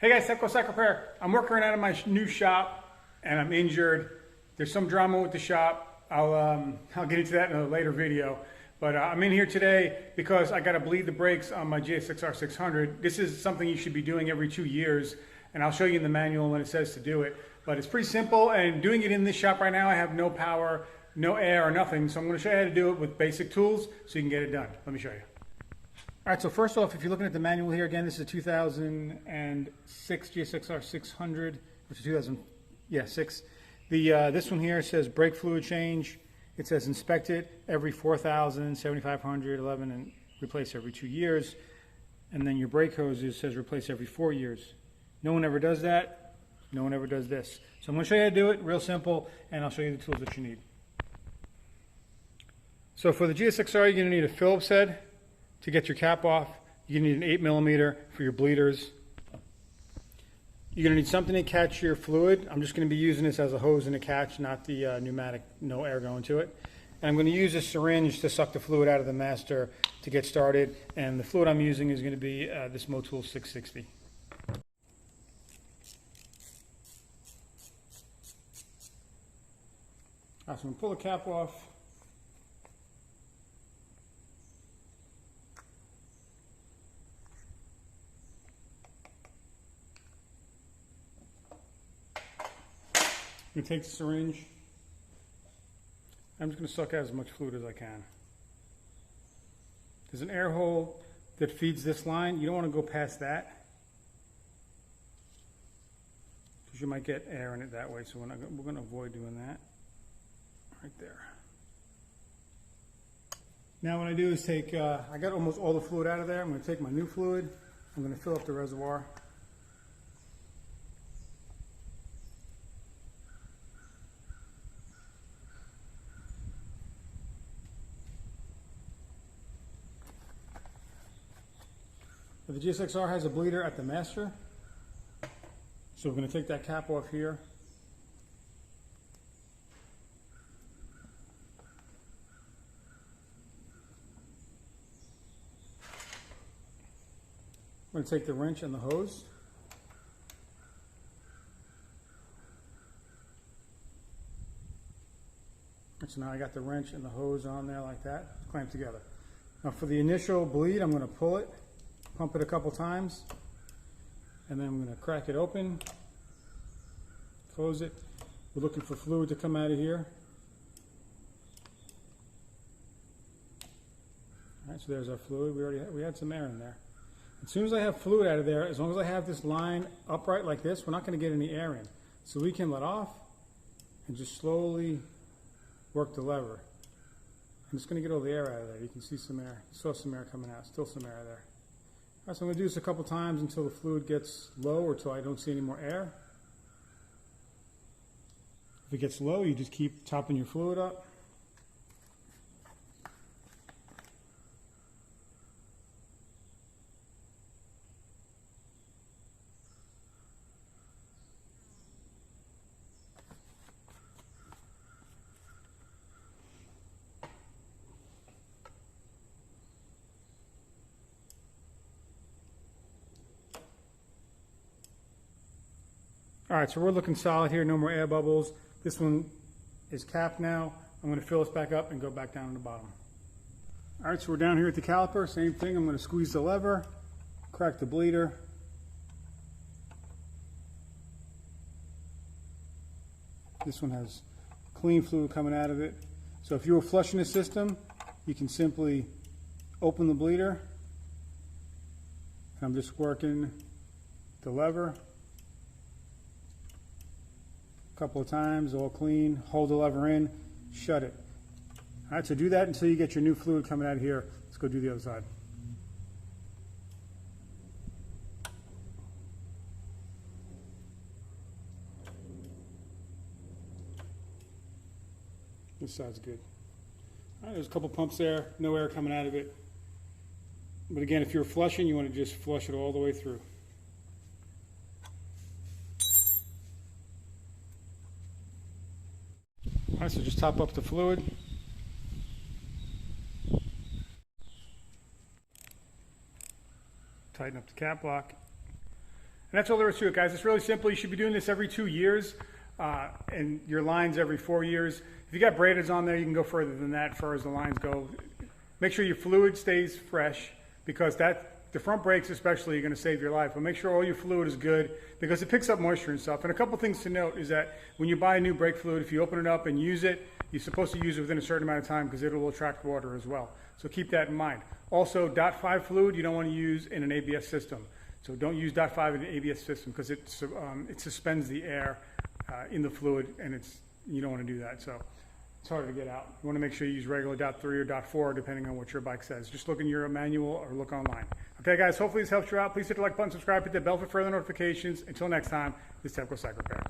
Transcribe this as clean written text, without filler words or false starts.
Hey guys, Tepcocyclerepair. I'm working out of my new shop and I'm injured. There's some drama with the shop. I'll get into that in a later video. But I'm in here today because I got to bleed the brakes on my GSXR600. This is something you should be doing every 2 years, and I'll show you in the manual when it says to do it. But it's pretty simple, and doing it in this shop right now, I have no power, no air, or nothing. So I'm going to show you how to do it with basic tools so you can get it done. Let me show you. All right, so first off, if you're looking at the manual here, again, this is a 2006 GSXR600, which is 2006. This one here says brake fluid change. It says inspect it every 4,000, 7,500, 11, and replace every 2 years. And then your brake hoses says replace every 4 years. No one ever does that. No one ever does this. So I'm going to show you how to do it, real simple, and I'll show you the tools that you need. So for the GSXR, you're going to need a Phillips head to get your cap off. You're going to need an 8mm for your bleeders. You're going to need something to catch your fluid. I'm just going to be using this as a hose and a catch, not the pneumatic, no air going to it. And I'm going to use a syringe to suck the fluid out of the master to get started. And the fluid I'm using is going to be this Motul 660. So I'm going to pull the cap off. I'm going to take the syringe. I'm just going to suck out as much fluid as I can. There's an air hole that feeds this line. You don't want to go past that because you might get air in it that way. So we're going to avoid doing that. Right there. Now what I do is take, I got almost all the fluid out of there. I'm going to take my new fluid. I'm going to fill up the reservoir. The GSXR has a bleeder at the master, so we're going to take that cap off here. I'm going to take the wrench and the hose. So now I got the wrench and the hose on there like that, clamped together. Now for the initial bleed, I'm going to pull it. Pump it a couple times, and then I'm going to crack it open, close it. We're looking for fluid to come out of here. All right, so there's our fluid. We had some air in there. As soon as I have fluid out of there, as long as I have this line upright like this, we're not going to get any air in. So we can let off and just slowly work the lever. I'm just going to get all the air out of there. You can see some air. You saw some air coming out. Still some air there. All right, so I'm going to do this a couple times until the fluid gets low or until I don't see any more air. If it gets low, you just keep topping your fluid up. All right, so we're looking solid here, no more air bubbles. This one is capped now. I'm going to fill this back up and go back down to the bottom. All right, so we're down here at the caliper, same thing. I'm going to squeeze the lever, crack the bleeder. This one has clean fluid coming out of it. So if you were flushing the system, you can simply open the bleeder. And I'm just working the lever. Couple of times, all clean, hold the lever in, shut it. All right, so do that until you get your new fluid coming out of here. Let's go do the other side. This side's good. All right, there's a couple pumps there, no air coming out of it. But again, if you're flushing, you want to just flush it all the way through. All right, so just top up the fluid. Tighten up the cap lock. that's all there is to it, guys. It's really simple. You should be doing this every 2 years, and your lines every 4 years. If you got braiders on there, you can go further than that as far as the lines go. Make sure your fluid stays fresh, because the front brakes especially are going to save your life. But make sure all your fluid is good, because it picks up moisture and stuff. And a couple things to note is that when you buy a new brake fluid, if you open it up and use it, you're supposed to use it within a certain amount of time, because it will attract water as well. So keep that in mind. Also, .5 fluid you don't want to use in an ABS system. So don't use .5 in an ABS system, because it suspends the air in the fluid, and you don't want to do that. So it's harder to get out. You want to make sure you use regular .3 or .4 depending on what your bike says. Just look in your manual or look online. Okay, guys, hopefully this helps you out. Please hit the like button, subscribe, hit the bell for further notifications. Until next time, this is Tepcocyclerepair.